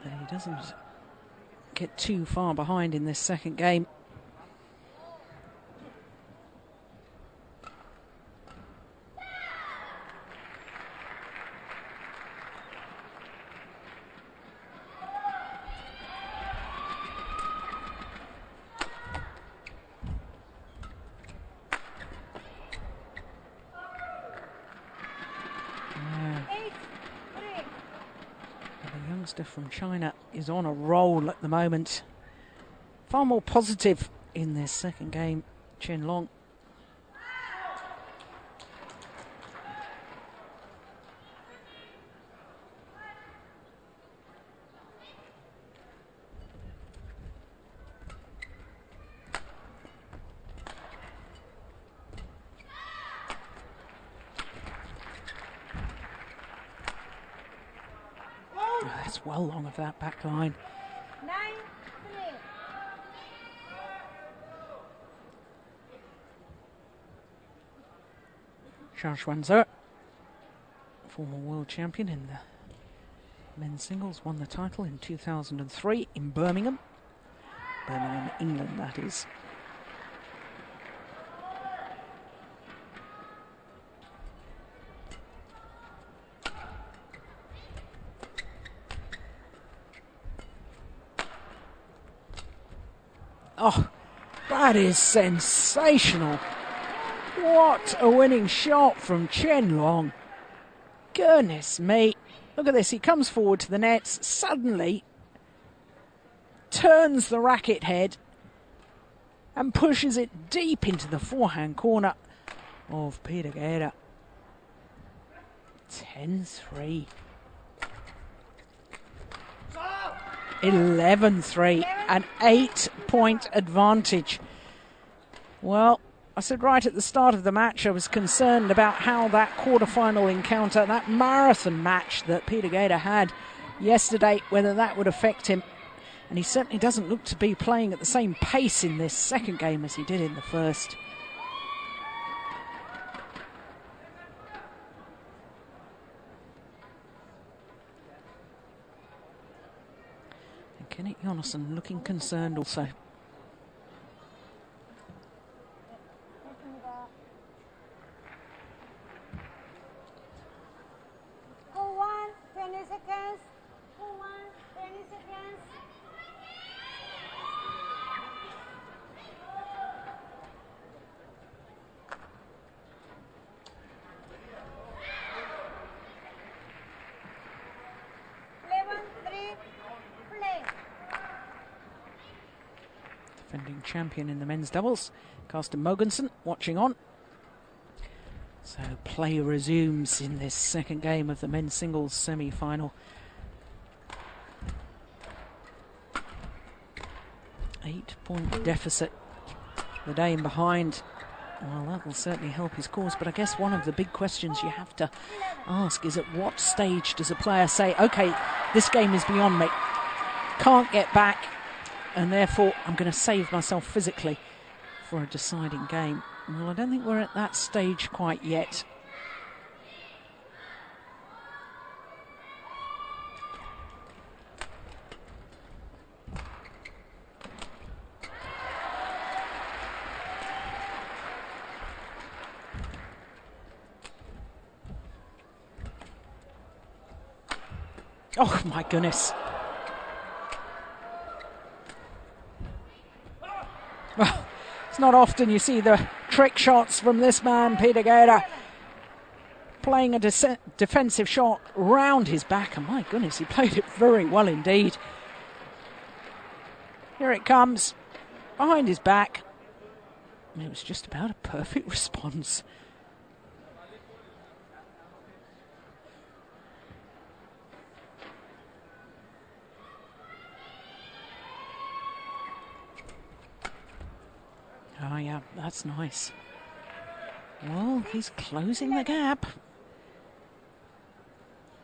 that he doesn't get too far behind in this second game. From China is on a roll at the moment. Far more positive in this second game, Chen Long. That's well long of that back line. 9-3. Chen Xuanze, former world champion in the men's singles, won the title in 2003 in Birmingham. Birmingham, England, that is. Oh, that is sensational. What a winning shot from Chen Long. Goodness me. Look at this. He comes forward to the nets, suddenly turns the racket head and pushes it deep into the forehand corner of Peter Gade. 10-3. 11-3, an 8-point advantage. Well, I said right at the start of the match I was concerned about how that quarterfinal encounter, that marathon match that Peter Gade had yesterday, whether that would affect him. And he certainly doesn't look to be playing at the same pace in this second game as he did in the first. Kenneth Jonassen looking concerned also. Go 1, 20 seconds. Go 1, 20 seconds. Defending champion in the men's doubles, Carsten Mogensen, watching on. So play resumes in this second game of the men's singles semi-final. 8-point deficit. The Dane behind. Well, that will certainly help his cause, but I guess one of the big questions you have to ask is at what stage does a player say, okay, this game is beyond me, can't get back, and therefore I'm going to save myself physically for a deciding game. Well, I don't think we're at that stage quite yet. Oh my goodness. Well, it's not often you see the trick shots from this man, Peter Gade, playing a defensive shot round his back, and my goodness, he played it very well indeed. Here it comes, behind his back. It was just about a perfect response. Oh yeah, that's nice. Well, he's closing the gap.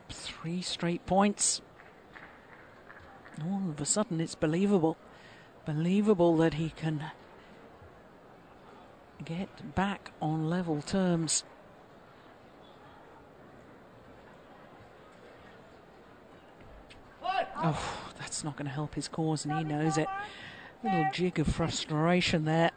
3 straight points. All of a sudden it's believable. Believable that he can get back on level terms. Oh, That's not going to help his cause, and he knows it. Little jig of frustration there.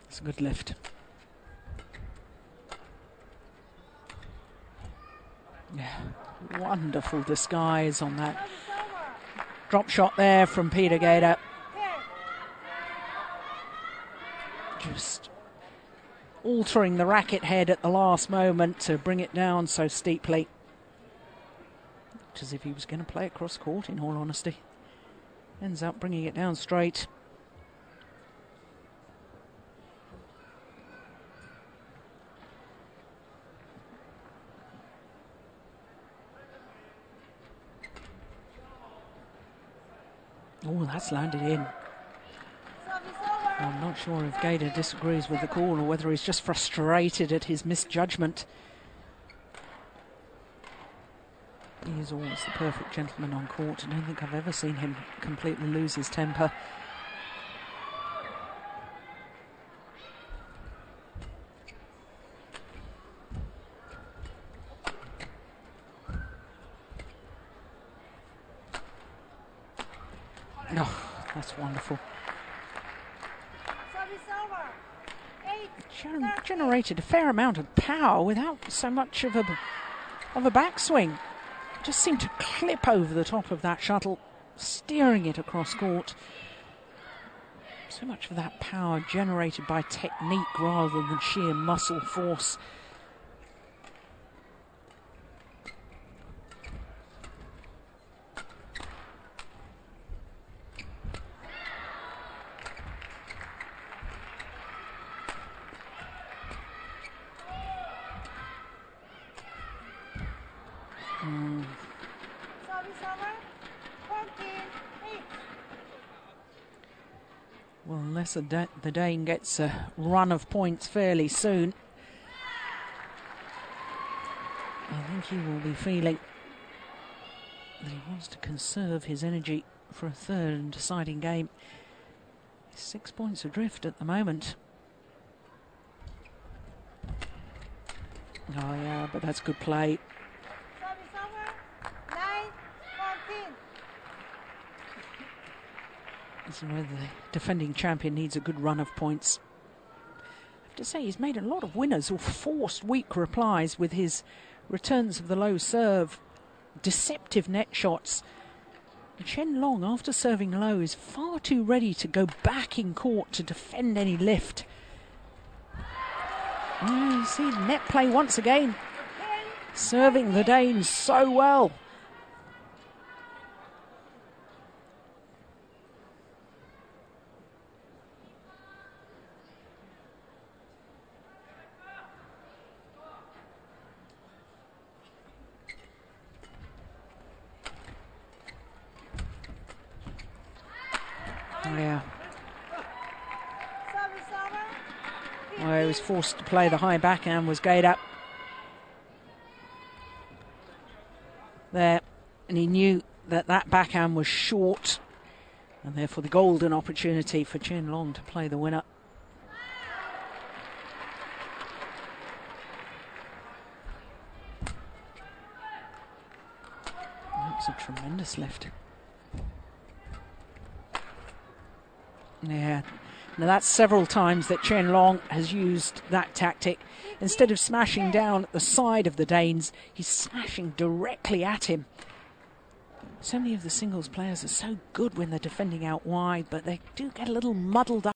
It's a good lift. Yeah, wonderful disguise on that drop shot there from Peter Gade. Just altering the racket head at the last moment to bring it down so steeply. Looked as if he was going to play it cross court, in all honesty. Ends up bringing it down straight. Oh, that's landed in. I'm not sure if Gade disagrees with the call or whether he's just frustrated at his misjudgment. He is always the perfect gentleman on court. I don't think I've ever seen him completely lose his temper. Oh, that's wonderful. Generated a fair amount of power without so much of a backswing. Just seemed to clip over the top of that shuttle, steering it across court. So much of that power generated by technique rather than sheer muscle force. Well, unless the Dane gets a run of points fairly soon, I think he will be feeling that he wants to conserve his energy for a third and deciding game. He's 6 points adrift at the moment. Oh yeah, but that's good play. This is where the defending champion needs a good run of points. I have to say, he's made a lot of winners or forced weak replies with his returns of the low serve, deceptive net shots. Chen Long, after serving low, is far too ready to go back in court to defend any lift. You see net play once again, serving the Danes so well. Yeah. Well, he was forced to play the high backhand, was Gade there, and he knew that that backhand was short, and therefore the golden opportunity for Chen Long to play the winner. That's a tremendous lift. Yeah, now that's several times that Chen Long has used that tactic. Instead of smashing down at the side of the Danes, he's smashing directly at him. So many of the singles players are so good when they're defending out wide, but they do get a little muddled up.